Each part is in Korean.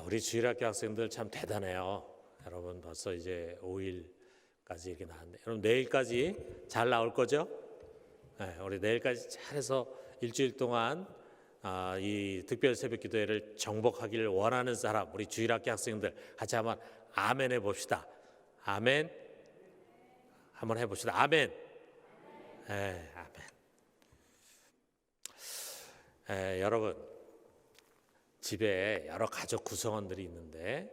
우리 주일학교 학생들 참 대단해요. 여러분 벌써 이제 5일까지 이렇게 나왔는데, 여러분 내일까지 잘 나올 거죠? 네, 우리 내일까지 잘해서 일주일 동안 이 특별 새벽 기도회를 정복하기를 원하는 사람, 우리 주일학교 학생들 같이 한번 아멘 해봅시다. 아멘. 한번 해봅시다. 아멘. 네, 아멘. 여러분, 집에 여러 가족 구성원들이 있는데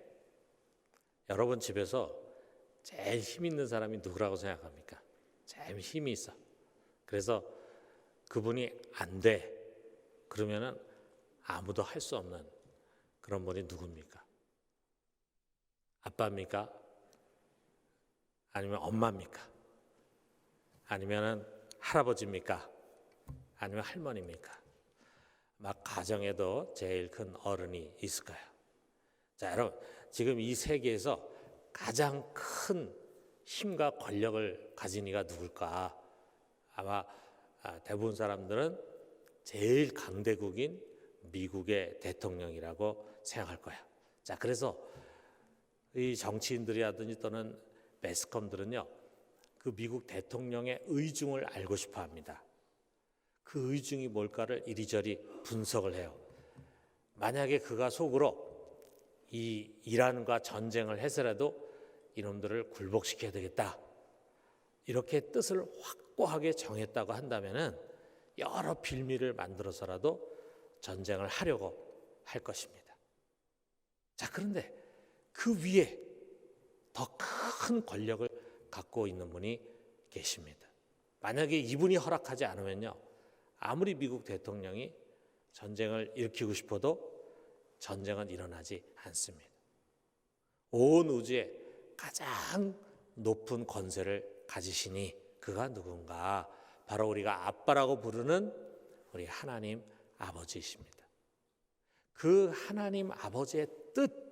여러분 집에서 제일 힘 있는 사람이 누구라고 생각합니까? 제일 힘이 있어. 그래서 그분이 안 돼. 그러면은 아무도 할 수 없는 그런 분이 누굽니까? 아빠입니까? 아니면 엄마입니까? 아니면은 할아버지입니까? 아니면 할머니입니까? 막 가정에도 제일 큰 어른이 있을 거예요. 자, 여러분, 지금 이 세계에서 가장 큰 힘과 권력을 가진 이가 누굴까? 아마 대부분 사람들은 제일 강대국인 미국의 대통령이라고 생각할 거예요. 자, 그래서 이 정치인들이라든지 또는 매스컴들은요, 그 미국 대통령의 의중을 알고 싶어 합니다. 그 의중이 뭘까를 이리저리 분석을 해요. 만약에 그가 속으로 이 이란과 전쟁을 해서라도 이놈들을 굴복시켜야 되겠다, 이렇게 뜻을 확고하게 정했다고 한다면은 여러 빌미를 만들어서라도 전쟁을 하려고 할 것입니다. 자, 그런데 그 위에 더 큰 권력을 갖고 있는 분이 계십니다. 만약에 이분이 허락하지 않으면요, 아무리 미국 대통령이 전쟁을 일으키고 싶어도 전쟁은 일어나지 않습니다. 온 우주에 가장 높은 권세를 가지시니 그가 누군가? 바로 우리가 아빠라고 부르는 우리 하나님 아버지이십니다. 그 하나님 아버지의 뜻,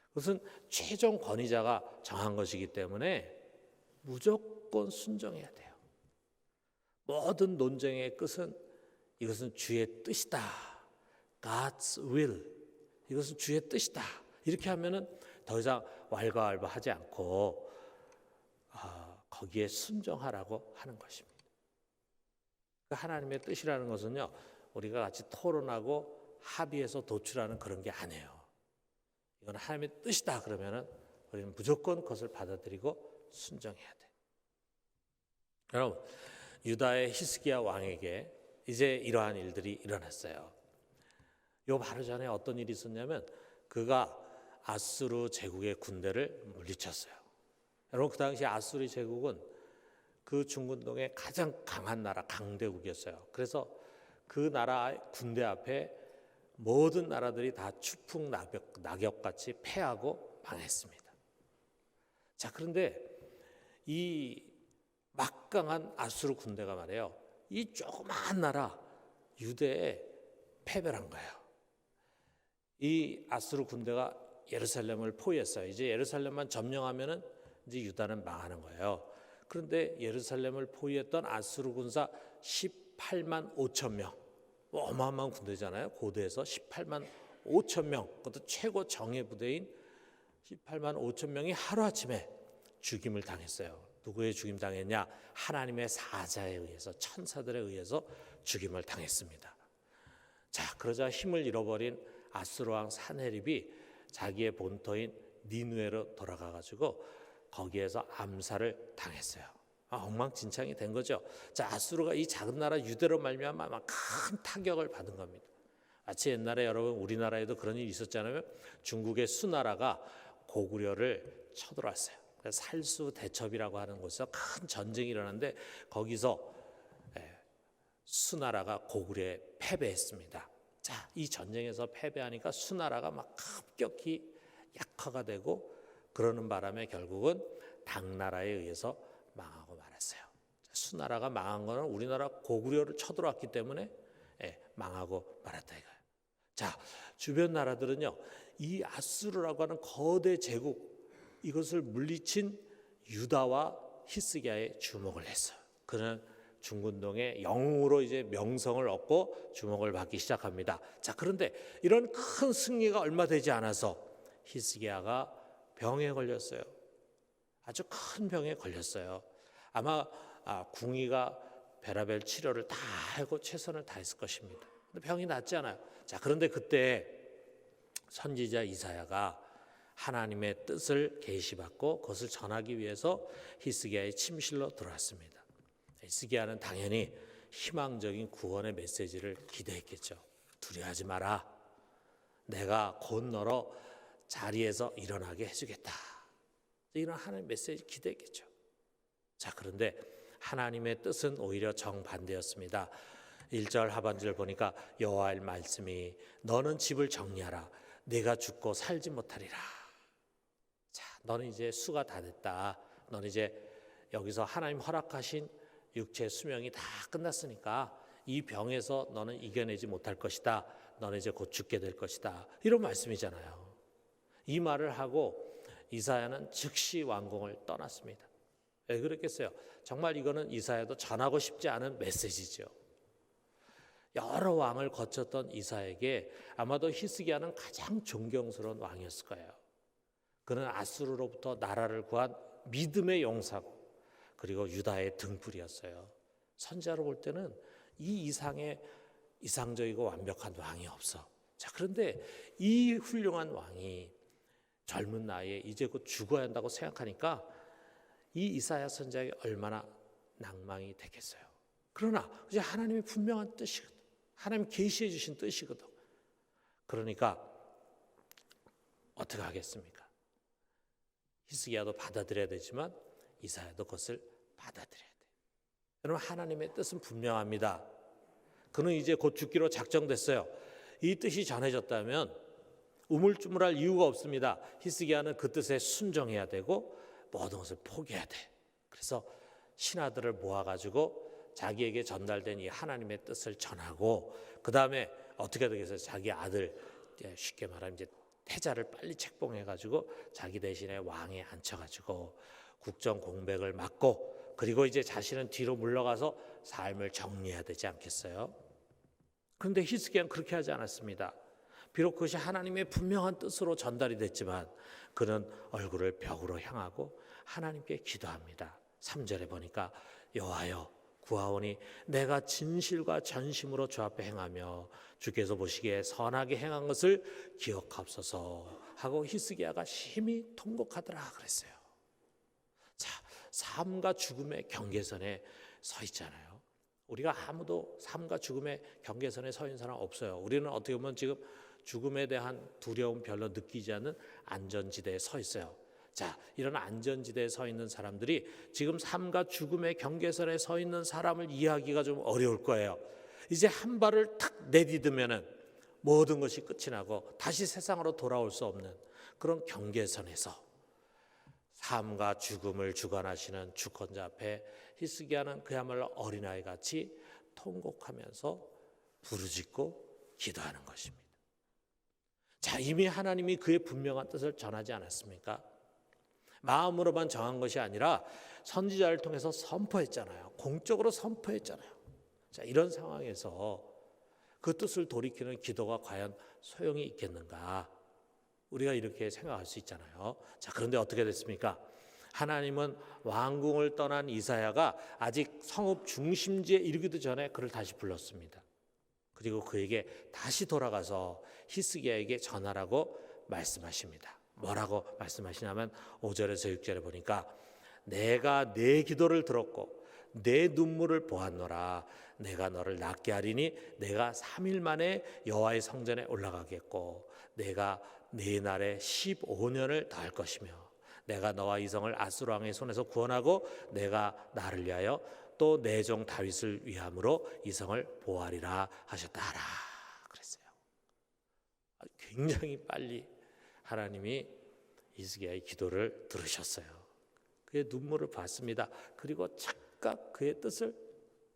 그것은 최종 권위자가 정한 것이기 때문에 무조건 순종해야 돼요. 모든 논쟁의 끝은 이것은 주의 뜻이다. God's will. 이것은 주의 뜻이다. 이렇게 하면은 더 이상 왈가왈부하지 않고 거기에 순종하라고 하는 것입니다. 하나님의 뜻이라는 것은요, 우리가 같이 토론하고 합의해서 도출하는 그런 게 아니에요. 이건 하나님의 뜻이다 그러면은 우리는 무조건 그것을 받아들이고 순종해야 돼. 여러분, 유다의 히스기야 왕에게 이제 이러한 일들이 일어났어요. 요 바로 전에 어떤 일이 있었냐면 그가 아수르 제국의 군대를 물리쳤어요. 여러분, 그 당시 아수르 제국은 그 중근동의 가장 강한 나라, 강대국이었어요. 그래서 그 나라 군대 앞에 모든 나라들이 다 추풍 낙엽같이 패하고 망했습니다. 자, 그런데 이 막강한 아수르 군대가 말이에요, 이 조그마한 나라 유대에 패배를 한 거예요. 이 아수르 군대가 예루살렘을 포위했어요. 이제 예루살렘만 점령하면은 이제 유다는 망하는 거예요. 그런데 예루살렘을 포위했던 아수르 군사 18만 5천 명, 어마어마한 군대잖아요. 고대에서 18만 5천 명, 그것도 최고 정예 부대인 18만 5천 명이 하루아침에 죽임을 당했어요. 누구의 죽임 당했냐? 하나님의 사자에 의해서, 천사들에 의해서 죽임을 당했습니다. 자, 그러자 힘을 잃어버린 아수르 왕 사네립이 자기의 본토인 니느웨로 돌아가 가지고 거기에서 암살을 당했어요. 엉망진창이 된 거죠. 자, 아수르가 이 작은 나라 유대로 말미암아 큰 타격을 받은 겁니다. 마치 옛날에 여러분 우리나라에도 그런 일이 있었잖아요. 중국의 수나라가 고구려를 쳐들어왔어요. 살수 대첩이라고 하는 곳에서 큰 전쟁이 일어났는데 거기서 수나라가 고구려에 패배했습니다. 자, 이 전쟁에서 패배하니까 수나라가 막 급격히 약화가 되고 그러는 바람에 결국은 당나라에 의해서 망하고 말았어요. 수나라가 망한 거는 우리나라 고구려를 쳐들어왔기 때문에 망하고 말았다 이거예요. 자, 주변 나라들은요, 이 아수르라고 하는 거대 제국, 이것을 물리친 유다와 히스기야에 주목을 했어요. 그는 중군동의 영웅으로 이제 명성을 얻고 주목을 받기 시작합니다. 자, 그런데 이런 큰 승리가 얼마 되지 않아서 히스기야가 병에 걸렸어요. 아주 큰 병에 걸렸어요. 아마 궁이가 베라벨 치료를 다 하고 최선을 다했을 것입니다. 근데 병이 낫지 않아요. 자, 그런데 그때 선지자 이사야가 하나님의 뜻을 계시받고 그것을 전하기 위해서 히스기야의 침실로 들어왔습니다. 히스기야는 당연히 희망적인 구원의 메시지를 기대했겠죠. 두려워하지 마라. 내가 곧 너로 자리에서 일어나게 해주겠다. 이런 하나님의 메시지 기대했겠죠. 자, 그런데 하나님의 뜻은 오히려 정반대였습니다. 1절 하반절을 보니까 여호와의 말씀이 너는 집을 정리하라. 내가 죽고 살지 못하리라. 자, 너는 이제 수가 다 됐다. 너는 이제 여기서 하나님 허락하신 육체의 수명이 다 끝났으니까 이 병에서 너는 이겨내지 못할 것이다. 너는 이제 곧 죽게 될 것이다. 이런 말씀이잖아요. 이 말을 하고 이사야는 즉시 왕궁을 떠났습니다. 왜 그랬겠어요? 정말 이거는 이사야도 전하고 싶지 않은 메시지죠. 여러 왕을 거쳤던 이사야에게 아마도 히스기야는 가장 존경스러운 왕이었을 거예요. 그는 아수르로부터 나라를 구한 믿음의 용사고 그리고 유다의 등불이었어요. 선지자로 볼 때는 이 이상의 이상적이고 완벽한 왕이 없어. 자, 그런데 이 훌륭한 왕이 젊은 나이에 이제 곧 죽어야 한다고 생각하니까 이 이사야 선지자에게 얼마나 낭망이 됐겠어요. 그러나 이제 하나님의 분명한 뜻이거든. 하나님 계시해 주신 뜻이거든. 그러니까 어떻게 하겠습니까? 히스기야도 받아들여야 되지만 이사야도 그것을 받아들여야 돼. 여러분, 하나님의 뜻은 분명합니다. 그는 이제 곧 죽기로 작정됐어요. 이 뜻이 전해졌다면 우물쭈물할 이유가 없습니다. 히스기야는 그 뜻에 순종해야 되고 모든 것을 포기해야 돼. 그래서 신하들을 모아가지고 자기에게 전달된 이 하나님의 뜻을 전하고 그 다음에 어떻게 되겠어요? 자기 아들, 쉽게 말하면 이제 태자를 빨리 책봉해가지고 자기 대신에 왕에 앉혀가지고 국정 공백을 막고 그리고 이제 자신은 뒤로 물러가서 삶을 정리해야 되지 않겠어요? 그런데 히스기야는 그렇게 하지 않았습니다. 비록 그것이 하나님의 분명한 뜻으로 전달이 됐지만 그는 얼굴을 벽으로 향하고 하나님께 기도합니다. 3절에 보니까 여호와여 구하오니 내가 진실과 전심으로 주 앞에 행하며 주께서 보시기에 선하게 행한 것을 기억하옵소서 하고 히스기야가 심히 통곡하더라 그랬어요. 자, 삶과 죽음의 경계선에 서 있잖아요. 우리가 아무도 삶과 죽음의 경계선에 서 있는 사람 없어요. 우리는 어떻게 보면 지금 죽음에 대한 두려움 별로 느끼지 않는 안전지대에 서 있어요. 자, 이런 안전지대에 서 있는 사람들이 지금 삶과 죽음의 경계선에 서 있는 사람을 이해하기가 좀 어려울 거예요. 이제 한 발을 탁 내디디면은 모든 것이 끝이 나고 다시 세상으로 돌아올 수 없는 그런 경계선에서 삶과 죽음을 주관하시는 주권자 앞에 히스기야는 그야말로 어린아이 같이 통곡하면서 부르짖고 기도하는 것입니다. 자, 이미 하나님이 그의 분명한 뜻을 전하지 않았습니까? 마음으로만 정한 것이 아니라 선지자를 통해서 선포했잖아요. 공적으로 선포했잖아요. 자, 이런 상황에서 그 뜻을 돌이키는 기도가 과연 소용이 있겠는가? 우리가 이렇게 생각할 수 있잖아요. 자, 그런데 어떻게 됐습니까? 하나님은 왕궁을 떠난 이사야가 아직 성읍 중심지에 이르기도 전에 그를 다시 불렀습니다. 그리고 그에게 다시 돌아가서 히스기야에게 전하라고 말씀하십니다. 뭐라고 말씀하시냐면 5절에서 6절에 보니까 내가 내 기도를 들었고 내 눈물을 보았노라. 내가 너를 낫게 하리니 내가 3일 만에 여호와의 성전에 올라가겠고 내가 네 날에 15년을 더할 것이며 내가 너와 이성을 아수르 왕의 손에서 구원하고 내가 나를 위하여 또 내 종 다윗을 위함으로 이성을 보호하리라 하셨다라 그랬어요. 굉장히 빨리 하나님이 히스기야의 기도를 들으셨어요. 그의 눈물을 봤습니다. 그리고 즉각 그의 뜻을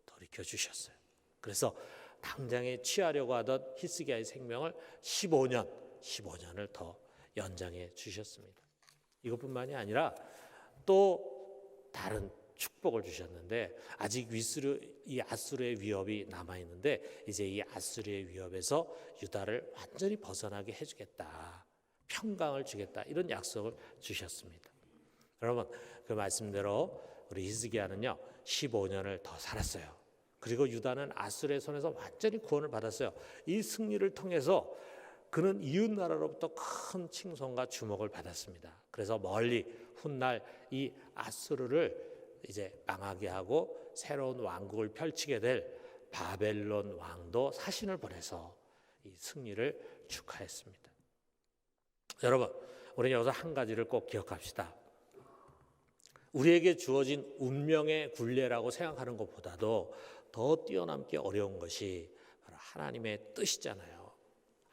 돌이켜 주셨어요. 그래서 당장에 취하려고 하던 히스기야의 생명을 15년을 더 연장해 주셨습니다. 이것뿐만이 아니라 또 다른 축복을 주셨는데 아직 이 아수르의 위협이 남아 있는데 이제 이 아수르의 위협에서 유다를 완전히 벗어나게 해주겠다, 평강을 주겠다, 이런 약속을 주셨습니다. 여러분, 그 말씀대로 우리 히스기야는요 15년을 더 살았어요. 그리고 유다는 아수르의 손에서 완전히 구원을 받았어요. 이 승리를 통해서 그는 이웃 나라로부터 큰 칭송과 주목을 받았습니다. 그래서 멀리 훗날 이 아수르를 이제 망하게 하고 새로운 왕국을 펼치게 될 바벨론 왕도 사신을 보내서 이 승리를 축하했습니다. 여러분, 우리는 여기서 한 가지를 꼭 기억합시다. 우리에게 주어진 운명의 굴레라고 생각하는 것보다도 더 뛰어넘기 어려운 것이 바로 하나님의 뜻이잖아요.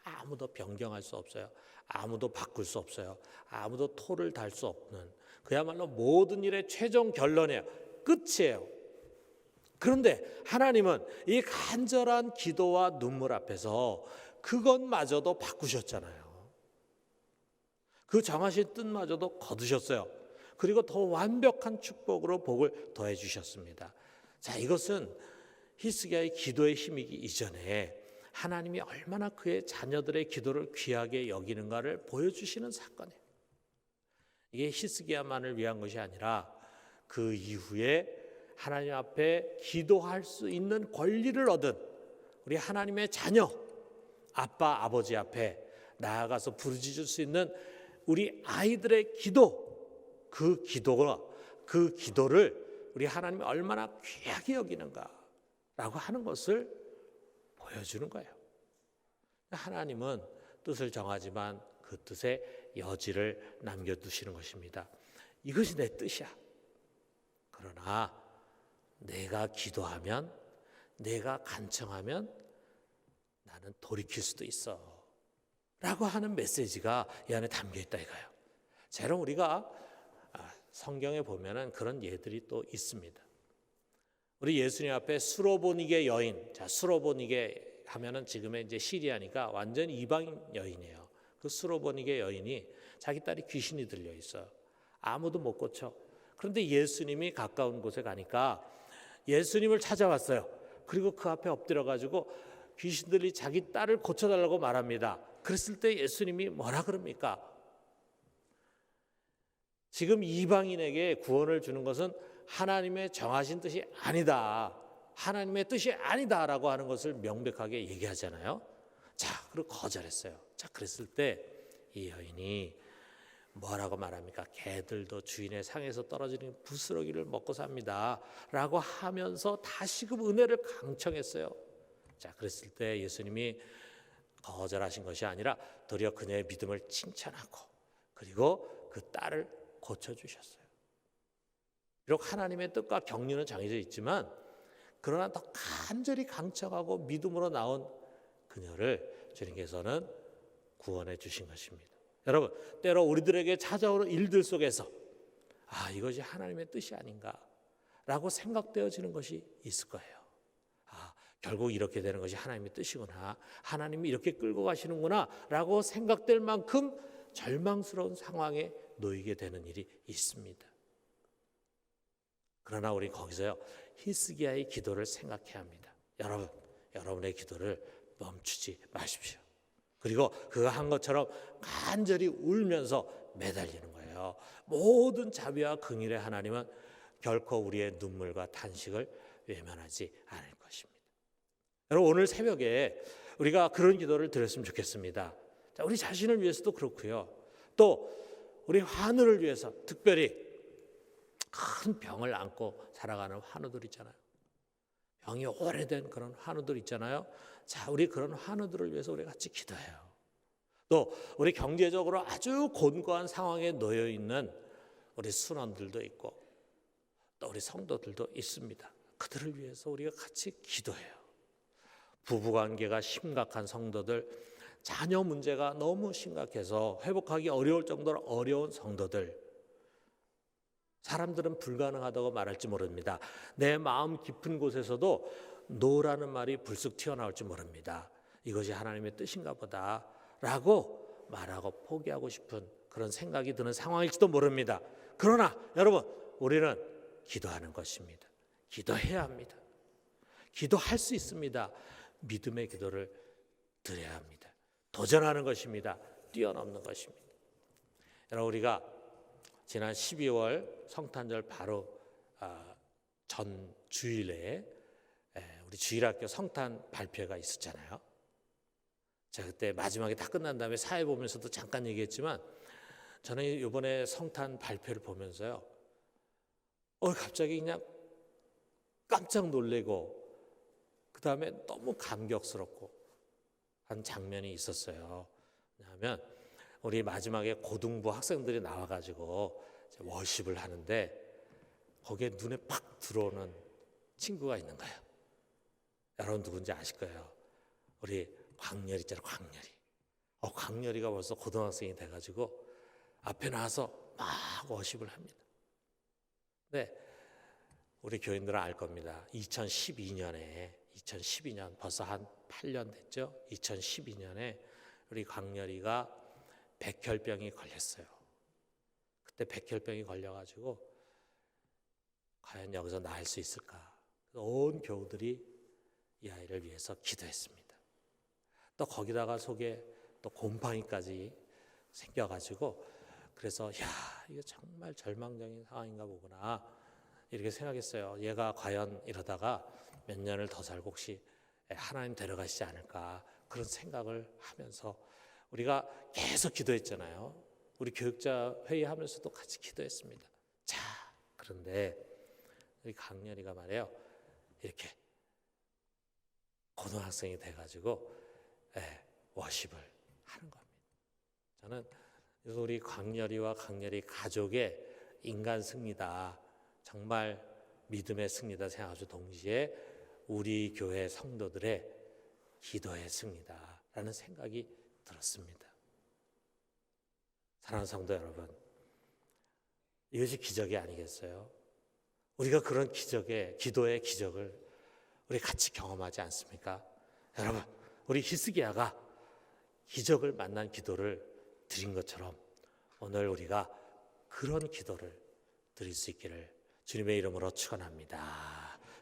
아무도 변경할 수 없어요. 아무도 바꿀 수 없어요. 아무도 토를 달 수 없는, 그야말로 모든 일의 최종 결론이에요. 끝이에요. 그런데 하나님은 이 간절한 기도와 눈물 앞에서 그것마저도 바꾸셨잖아요. 그 정하신 뜻마저도 거두셨어요. 그리고 더 완벽한 축복으로 복을 더해 주셨습니다. 자, 이것은 히스기야의 기도의 힘이기 이전에 하나님이 얼마나 그의 자녀들의 기도를 귀하게 여기는가를 보여주시는 사건이에요. 이게 히스기야만을 위한 것이 아니라 그 이후에 하나님 앞에 기도할 수 있는 권리를 얻은 우리 하나님의 자녀, 아빠, 아버지 앞에 나아가서 부르짖을 수 있는 우리 아이들의 기도, 그 기도를 우리 하나님이 얼마나 귀하게 여기는가라고 하는 것을 보여주는 거예요. 하나님은 뜻을 정하지만 그 뜻에 여지를 남겨두시는 것입니다. 이것이 내 뜻이야. 그러나 내가 기도하면, 내가 간청하면 나는 돌이킬 수도 있어 라고 하는 메시지가 이 안에 담겨있다 이거예요. 자, 여러분, 우리가 성경에 보면은 그런 예들이 또 있습니다. 우리 예수님 앞에 수로보니게 여인, 자, 수로보니게 하면은 지금의 이제 시리아니까 완전 이방인 여인이에요. 그 수로보니게 여인이 자기 딸이 귀신이 들려 있어요. 아무도 못 고쳐. 그런데 예수님이 가까운 곳에 가니까 예수님을 찾아왔어요. 그리고 그 앞에 엎드려 가지고 귀신들이 자기 딸을 고쳐달라고 말합니다. 그랬을 때 예수님이 뭐라 그럽니까? 지금 이방인에게 구원을 주는 것은 하나님의 정하신 뜻이 아니다, 하나님의 뜻이 아니다라고 하는 것을 명백하게 얘기하잖아요. 자, 그리고 거절했어요. 자, 그랬을 때 이 여인이 뭐라고 말합니까? 개들도 주인의 상에서 떨어지는 부스러기를 먹고 삽니다 라고 하면서 다시금 은혜를 강청했어요. 자, 그랬을 때 예수님이 거절하신 것이 아니라 도리어 그녀의 믿음을 칭찬하고 그리고 그 딸을 고쳐주셨어요. 비록 하나님의 뜻과 경륜은 정해져 있지만 그러나 더 간절히 강청하고 믿음으로 나온 그녀를 주님께서는 구원해 주신 것입니다. 여러분, 때로 우리들에게 찾아오는 일들 속에서 이것이 하나님의 뜻이 아닌가라고 생각되어지는 것이 있을 거예요. 결국 이렇게 되는 것이 하나님의 뜻이구나, 하나님이 이렇게 끌고 가시는구나 라고 생각될 만큼 절망스러운 상황에 놓이게 되는 일이 있습니다. 그러나 우리 거기서요 히스기야의 기도를 생각해야 합니다. 여러분의 기도를 멈추지 마십시오. 그리고 그가 한 것처럼 간절히 울면서 매달리는 거예요. 모든 자비와 긍휼의 하나님은 결코 우리의 눈물과 탄식을 외면하지 않을 것입니다. 여러분, 오늘 새벽에 우리가 그런 기도를 드렸으면 좋겠습니다. 자, 우리 자신을 위해서도 그렇고요. 또 우리 환우를 위해서, 특별히 큰 병을 안고 살아가는 환우들 있잖아요. 병이 오래된 그런 환우들 있잖아요. 자, 우리 그런 환우들을 위해서 우리 같이 기도해요. 또 우리 경제적으로 아주 곤고한 상황에 놓여 있는 우리 순원들도 있고 또 우리 성도들도 있습니다. 그들을 위해서 우리가 같이 기도해요. 부부관계가 심각한 성도들, 자녀 문제가 너무 심각해서 회복하기 어려울 정도로 어려운 성도들, 사람들은 불가능하다고 말할지 모릅니다. 내 마음 깊은 곳에서도 노라는 말이 불쑥 튀어나올지 모릅니다. 이것이 하나님의 뜻인가 보다 라고 말하고 포기하고 싶은 그런 생각이 드는 상황일지도 모릅니다. 그러나 여러분, 우리는 기도하는 것입니다. 기도해야 합니다. 기도할 수 있습니다. 믿음의 기도를 드려야 합니다. 도전하는 것입니다. 뛰어넘는 것입니다. 여러분, 우리가 지난 12월 성탄절 바로 전 주일에 우리 주일학교 성탄 발표가 있었잖아요. 제가 그때 마지막에 다 끝난 다음에 사회 보면서도 잠깐 얘기했지만 저는 이번에 성탄 발표를 보면서요, 갑자기 그냥 깜짝 놀래고 그 다음에 너무 감격스럽고 한 장면이 있었어요. 왜냐하면 우리 마지막에 고등부 학생들이 나와가지고 워십을 하는데 거기에 눈에 팍 들어오는 친구가 있는 거예요. 여러분 누군지 아실 거예요. 우리 광렬이 있잖아요. 광렬이. 광렬이가 벌써 고등학생이 돼가지고 앞에 나와서 막 워십을 합니다. 네, 우리 교인들은 알 겁니다. 2012년 벌써 한 8년 됐죠. 2012년에 우리 광렬이가 백혈병이 걸렸어요. 그때 백혈병이 걸려가지고 과연 여기서 나을 수 있을까? 온 교우들이 이 아이를 위해서 기도했습니다. 또 거기다가 속에 또 곰팡이까지 생겨가지고 그래서 이거 정말 절망적인 상황인가 보구나 이렇게 생각했어요. 얘가 과연 이러다가 몇 년을 더 살고 혹시 하나님 데려가시지 않을까 그런 생각을 하면서 우리가 계속 기도했잖아요. 우리 교육자 회의하면서도 같이 기도했습니다. 자, 그런데 우리 강렬이가 말이에요. 이렇게 고등학생이 돼가지고 워십을 하는 겁니다. 저는 우리 강렬이와 강렬이 가족의 인간 승리다. 정말 믿음의 승리다 생각하죠. 동시에 우리 교회 성도들의 기도의 승리다라는 생각이 들었습니다. 사랑하는 성도 여러분, 이것이 기적이 아니겠어요? 우리가 그런 기도의 기적을 우리 같이 경험하지 않습니까? 여러분, 우리 히스기야가 기적을 만난 기도를 드린 것처럼 오늘 우리가 그런 기도를 드릴 수 있기를 주님의 이름으로 축원합니다.